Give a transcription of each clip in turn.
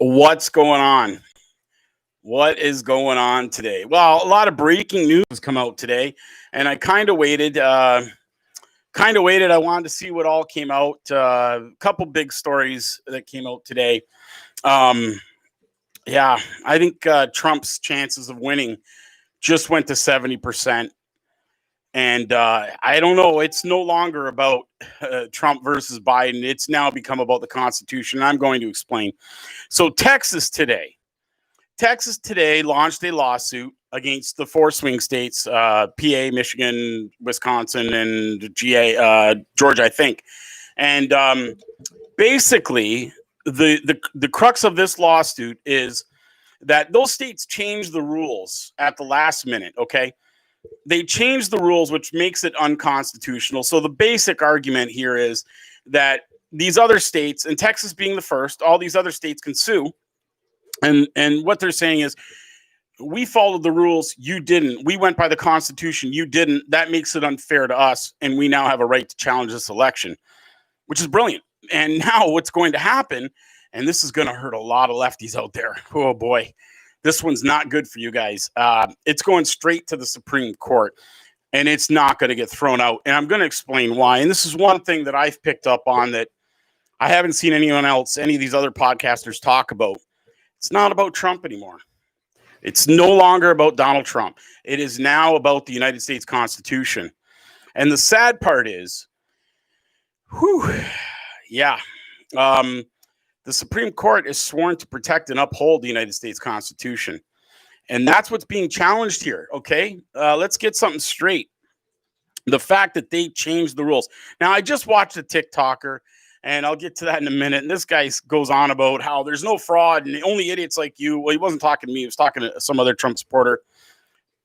What's going on? What is going on today? Well, a lot of breaking news has come out today, and I kind of waited. I wanted to see what all came out. A couple big stories that came out today. Um, yeah, I think Trump's chances of winning just went to 70%. And I don't know. It's no longer about Trump versus Biden. It's now become about the Constitution. I'm going to explain. So, Texas today launched a lawsuit against the four swing states, PA, Michigan, Wisconsin, and Georgia, I think. And basically, the crux of this lawsuit is that those states changed the rules at the last minute. Okay, they changed the rules, which makes it unconstitutional. So the basic argument here is that these other states, and Texas being the first, all these other states can sue. And what they're saying is, we followed the rules, you didn't. We went by the Constitution, you didn't. That makes it unfair to us, and we now have a right to challenge this election, which is brilliant. And now what's going to happen, and this is going to hurt a lot of lefties out there. Oh boy, this one's not good for you guys. It's going straight to the Supreme Court, and it's not going to get thrown out. And I'm going to explain why. And this is one thing that I've picked up on that I haven't seen anyone else, any of these other podcasters talk about. It's not about Trump anymore. It's no longer about Donald Trump. It is now about the United States Constitution. And the sad part is, yeah, the Supreme Court is sworn to protect and uphold the United States Constitution. And that's what's being challenged here, okay? Let's get something straight. The fact that they changed the rules. Now, I just watched a TikToker, and I'll get to that in a minute. And this guy goes on about how there's no fraud and only idiots like you. Well, he wasn't talking to me. He was talking to some other Trump supporter.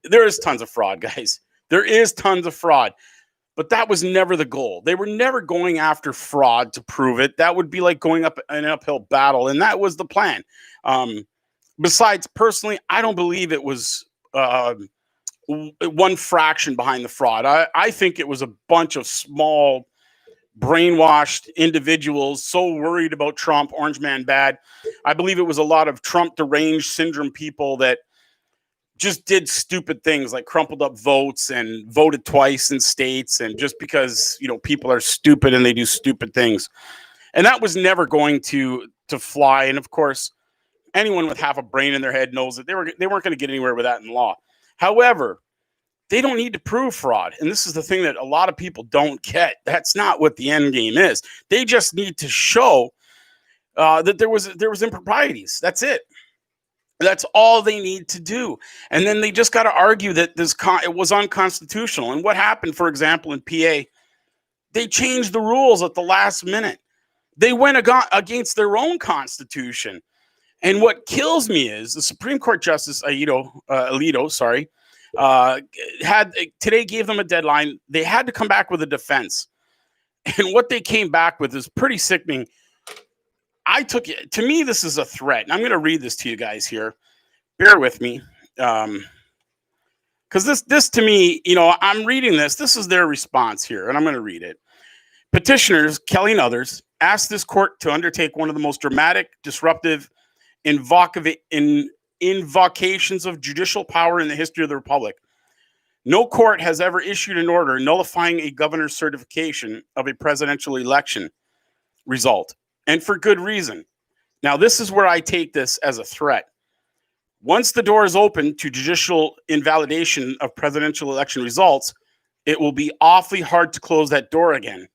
There is tons of fraud, guys. There is tons of fraud. But that was never the goal. They were never going after fraud to prove it. That would be like going up an uphill battle. And that was the plan. Besides, personally, I don't believe it was one fraction behind the fraud. I think it was a bunch of small brainwashed individuals so worried about Trump, orange man bad. I believe it was a lot of Trump deranged syndrome people that just did stupid things like crumpled up votes and voted twice in states, and just because, people are stupid and they do stupid things. And that was never going to fly. And of course, anyone with half a brain in their head knows that they weren't going to get anywhere with that in law. However, they don't need to prove fraud. And this is the thing that a lot of people don't get. That's not what the end game is. They just need to show that there was improprieties. That's it. That's all they need to do. And then they just got to argue that it was unconstitutional. And what happened, for example, in PA, they changed the rules at the last minute. They went against their own constitution. And what kills me is the Supreme Court Justice Alito, today gave them a deadline. They had to come back with a defense. And what they came back with is pretty sickening. To me, this is a threat. And I'm going to read this to you guys here. Bear with me. Because this to me, I'm reading this. This is their response here, and I'm going to read it. Petitioners, Kelly and others, asked this court to undertake one of the most dramatic, disruptive invocations of judicial power in the history of the Republic. No court has ever issued an order nullifying a governor's certification of a presidential election result, and for good reason. Now, this is where I take this as a threat. Once the door is open to judicial invalidation of presidential election results, it will be awfully hard to close that door again.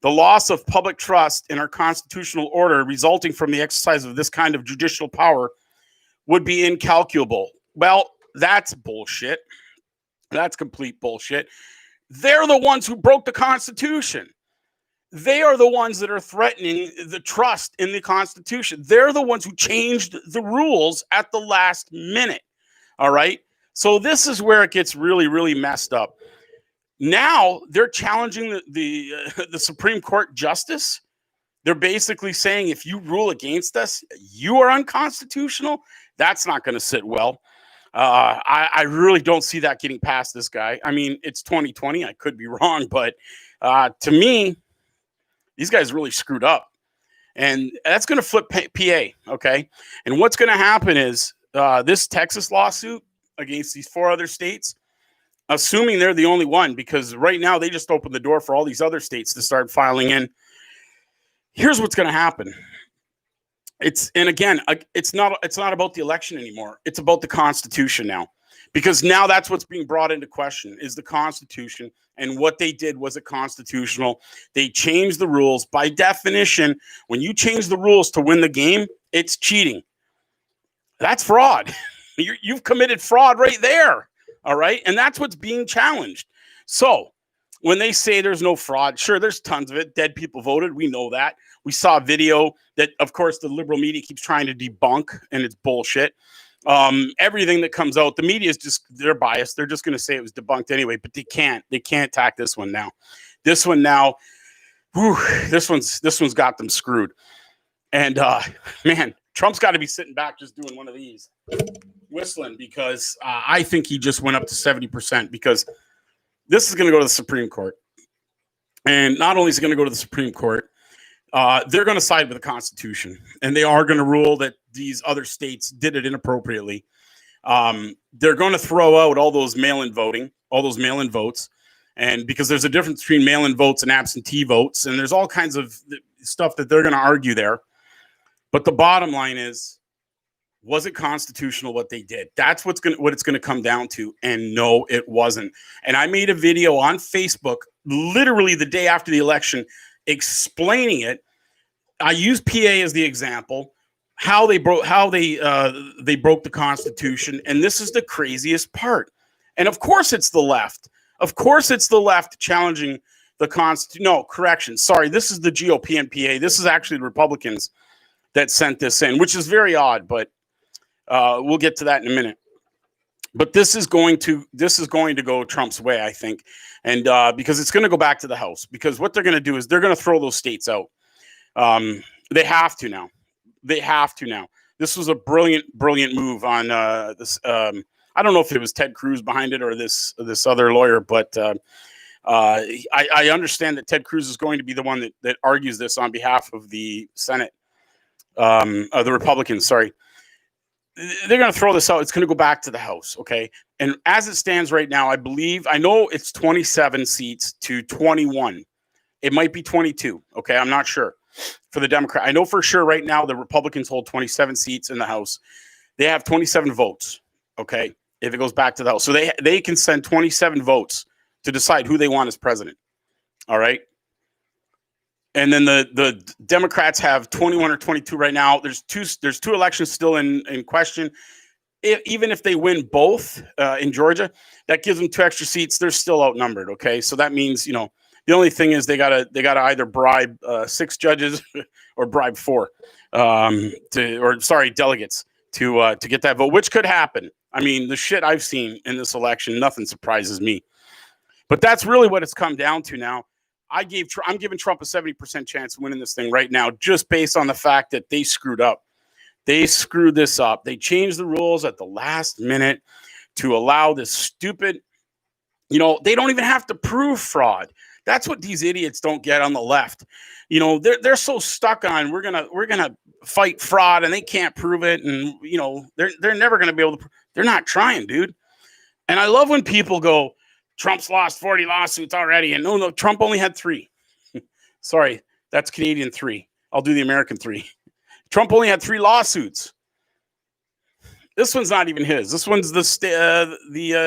The loss of public trust in our constitutional order resulting from the exercise of this kind of judicial power would be incalculable. Well, that's bullshit. That's complete bullshit. They're the ones who broke the Constitution. They are the ones that are threatening the trust in the Constitution. They're the ones who changed the rules at the last minute. All right. So this is where it gets really, really messed up. Now they're challenging the Supreme Court justice. They're basically saying, if you rule against us, you are unconstitutional. That's not going to sit well. I really don't see that getting past this guy. I mean, it's 2020. I could be wrong, but to me, these guys really screwed up. And that's going to flip PA, okay? And what's going to happen is this Texas lawsuit against these 4 other states, assuming they're the only one, because right now they just opened the door for all these other states to start filing in. Here's what's going to happen. It's not about the election anymore. It's about the Constitution now, because now that's what's being brought into question is the Constitution, and what they did, was it constitutional? They changed the rules. By definition, when you change the rules to win the game, it's cheating. That's fraud. You've committed fraud right there. All right. And that's what's being challenged. So when they say there's no fraud, sure, there's tons of it. Dead people voted. We know that. We saw a video that, of course, the liberal media keeps trying to debunk, and it's bullshit. Everything that comes out, the media is just, they're biased. They're just going to say it was debunked anyway, but they can't attack this one now. This one now, this one's got them screwed. And man, Trump's got to be sitting back just doing one of these, whistling, because I think he just went up to 70%, because this is going to go to the Supreme Court. And not only is it going to go to the Supreme Court, they're going to side with the Constitution, and they are going to rule that these other states did it inappropriately. They're going to throw out all those mail-in votes, and because there's a difference between mail-in votes and absentee votes, and there's all kinds of stuff that they're going to argue there. But the bottom line is, was it constitutional what they did? That's what it's going to come down to. And no, it wasn't. And I made a video on Facebook literally the day after the election explaining it. I used PA as the example, how they broke the Constitution. And this is the craziest part. And of course it's the left. Of course it's the left challenging the Constitution. No, correction. Sorry, this is the GOP and PA. This is actually the Republicans that sent this in, which is very odd, but we'll get to that in a minute. But this is going to go Trump's way, I think, and because it's going to go back to the House. Because what they're going to do is they're going to throw those states out. They have to now. This was a brilliant move on this. I don't know if it was Ted Cruz behind it or this other lawyer, but I understand that Ted Cruz is going to be the one that argues this on behalf of the Senate, the Republicans. Sorry. They're going to throw this out. It's going to go back to the House. Okay. And as it stands right now, I know it's 27 seats to 21. It might be 22. Okay. I'm not sure for the Democrat. I know for sure right now, the Republicans hold 27 seats in the House. They have 27 votes. Okay. If it goes back to the House. So they can send 27 votes to decide who they want as president. All right. And then the Democrats have 21 or 22 right now. There's two elections still in question. Even if they win both in Georgia, that gives them 2 extra seats. They're still outnumbered. Okay, so that means the only thing is they gotta either bribe 6 judges or bribe 4 delegates to get that vote, which could happen. I mean, the shit I've seen in this election, nothing surprises me. But that's really what it's come down to now. I'm giving Trump a 70% chance of winning this thing right now, just based on the fact that they screwed up. They screwed this up. They changed the rules at the last minute to allow this stupid, they don't even have to prove fraud. That's what these idiots don't get on the left. They're so stuck on we're gonna fight fraud, and they can't prove it, and they're never gonna be able to. They're not trying, dude. And I love when people go, Trump's lost 40 lawsuits already. And no, Trump only had 3. Sorry, that's Canadian 3. I'll do the American 3. Trump only had 3 lawsuits. This one's not even his. This one's the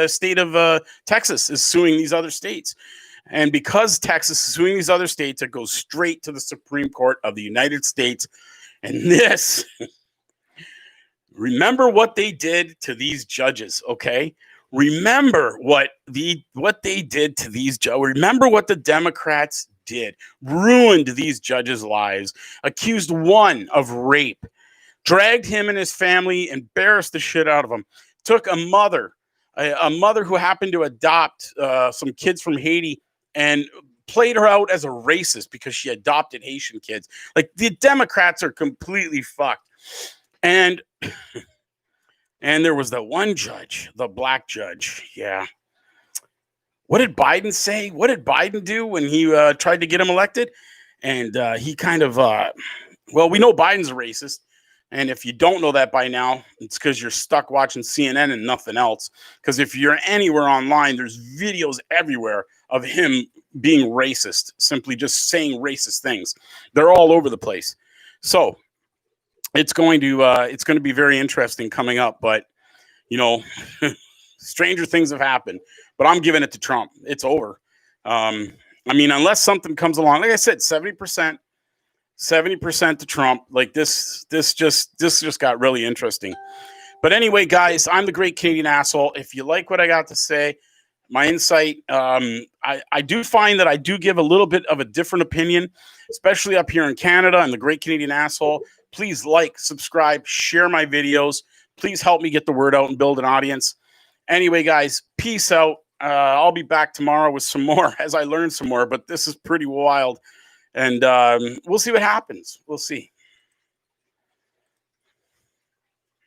state of Texas is suing these other states. And because Texas is suing these other states, it goes straight to the Supreme Court of the United States. And this, remember what they did to these judges, okay? Remember what they did to these judges. Remember what the Democrats did. Ruined these judges' lives. Accused one of rape. Dragged him and his family. Embarrassed the shit out of him. Took a mother who happened to adopt some kids from Haiti and played her out as a racist because she adopted Haitian kids. Like, the Democrats are completely fucked. And there was the one judge, the black judge. Yeah. What did Biden say? What did Biden do when he tried to get him elected? And he kind of, Well, we know Biden's a racist. And if you don't know that by now, it's because you're stuck watching CNN and nothing else. Because if you're anywhere online, there's videos everywhere of him being racist, simply just saying racist things. They're all over the place. So it's going to be very interesting coming up. But, you know, stranger things have happened. But I'm giving it to Trump. It's over. I mean, unless something comes along, like I said, 70% to Trump. Like this just got really interesting. But anyway, guys, I'm the Great Canadian Asshole. If you like what I got to say, my insight, I do find that I do give a little bit of a different opinion, especially up here in Canada. I'm the Great Canadian Asshole. Please like, subscribe, share my videos. Please help me get the word out and build an audience. Anyway, guys, peace out. I'll be back tomorrow with some more as I learn some more, but this is pretty wild. And we'll see what happens. We'll see.